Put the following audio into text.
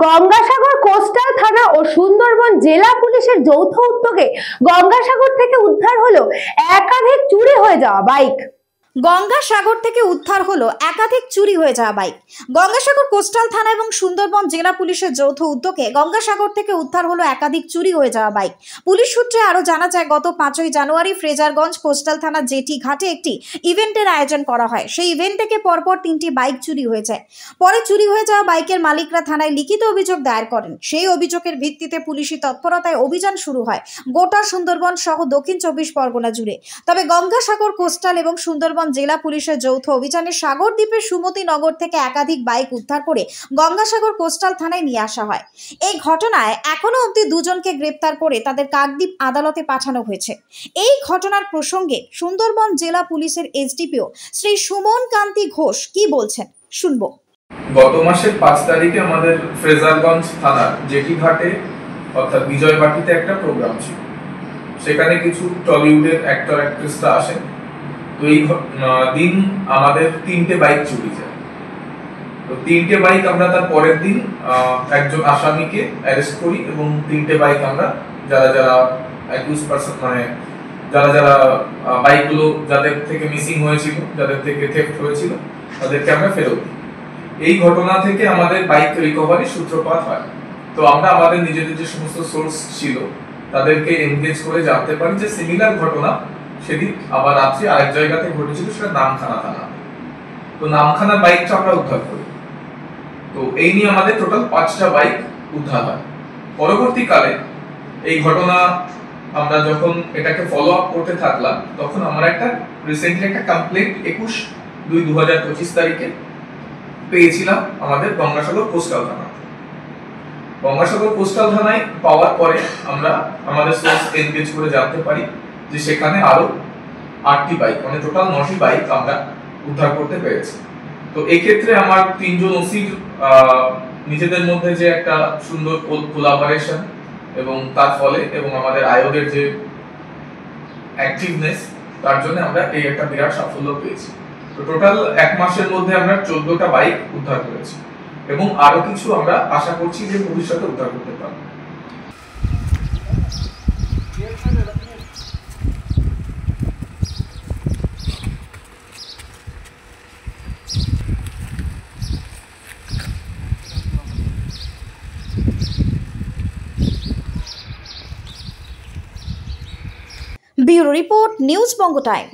Gangasagar coastal থানা ও সুন্দরবন জেলা পুলিশের যৌথ উদ্যোগে গঙ্গাসাগর থেকে উদ্ধার হলো একাধিক চুরি হয়ে যাওয়া বাইক। গঙ্গাসাগর থেকে উদ্ধার হলো একাধিক চুরি হয়ে যাওয়া বাইক। গঙ্গাসাগর কোস্টাল থানা এবং সুন্দরবন জেলা পুলিশের যৌথ উদ্যোগে গঙ্গাসাগর থেকে উদ্ধার হলো একাধিক চুরি হয়ে যাওয়া বাইক। পুলিশ সূত্রে আরো জানা যায়, গত 5ই জানুয়ারি ফ্রেজারগঞ্জ কোস্টাল থানা জেটি ঘাটে একটি ইভেন্টের আয়োজন করা হয়। সেই ইভেন্ট থেকে পরপর 3টি বাইক চুরি হয়ে যায়। পরে চুরি হয়ে যাওয়া বাইকের মালিকরা থানায় লিখিত অভিযোগ দায়ের করেন। সেই অভিযোগের ভিত্তিতে পুলিশি তৎপরতায় অভিযান শুরু হয় গোটা সুন্দরবন সহ দক্ষিণ 24 পরগনা জুড়ে। তবে গঙ্গাসাগর কোস্টাল এবং সুন্দরবন জেলা পুলিশের যৌথ অভিযানে সাগর দ্বীপের সুমতি নগর থেকে একাধিক বাইক উদ্ধার করে গঙ্গাসাগর কোস্টাল থানায় নিয়ে আসা হয়। এই ঘটনায় এখনো অবধি দুজনকে গ্রেপ্তার করে তাদের কাকদ্বীপ আদালতে পাঠানো হয়েছে। এই ঘটনার প্রসঙ্গে সুন্দরবন জেলা পুলিশের এসডিপিও শ্রী সুমন কান্তি ঘোষ কি বলছেন শুনবো। গত মাসের 5 তারিখে আমাদের ফ্রেজারগঞ্জ থানার জেটি ঘাটে অর্থাৎ বিজয়বাটিতে একটা প্রোগ্রাম ছিল। সেখানে কিছু টলিউডের অ্যাক্টর অ্যাক্ট্রেসরা আসেন। তো এই দিন আমাদের 3টে বাইক চুরি যায়। তো 3টে বাইক আমরা তার পরের দিন একজন আসামিকে অ্যারেস্ট করি এবং 3টে বাইক আমরা যারা অ্যাকিউজ পারসন যারা বাইকগুলো যাদের থেকে মিসিং হয়েছিল, যাদের থেকে থেফট হয়েছিল, তাদেরকে আমরা ফেরত দিই। এই ঘটনা থেকে আমাদের বাইক রিকভারি সূত্রপাত হয়। তো আমরা আমাদের নিজেদের যে সমস্ত সোর্স ছিল তাদেরকে এনগেজ করে জানতে পারি যে সিমিলার ঘটনা সেদিন আবার রাত্রে আরেক জায়গাতে ঘটেছিল, সেটা নামখানা থানা। তো নামখানার বাইকটা আমরা উদ্ধার করি। তো এই নিয়ে আমাদের টোটাল 5টা বাইক উদ্ধার হয়। পরবর্তীকালে এই ঘটনা আমরা যখন এটাকে ফলো আপ করতে থাকলাম, তখন আমরা রিসেন্টলি একটা কমপ্লেন্ট 21/2/2025 তারিখে পেয়েছিলাম আমাদের গঙ্গাসাগর কোস্টাল থানা। গঙ্গাসাগর কোস্টাল থানায় পাওয়ার পরে আমরা আমাদের সোর্স এনগেজ করে জানতে পারি যে সেখানে আরো 8টি বাইক, মানে টোটাল 9টি বাইক আমরা উদ্ধার করতে পেরেছি। তো এই ক্ষেত্রে আমার 3জন ওসির নিজেদের মধ্যে যে একটা সুন্দর কোলাবোরেশন এবং তার ফলে এবং আমাদের আয়োগের যে অ্যাক্টিভনেস, তার জন্য আমরা এই একটা বিরাট সাফল্য পেয়েছি। তো টোটাল 1 মাসের মধ্যে আমরা 14টা বাইক উদ্ধার করেছি এবং আরো কিছু আমরা আশা করছি যে ভবিষ্যতে উদ্ধার করতে পারব। ব্যুরো রিপোর্ট, নিউজ বঙ্গ টাইম।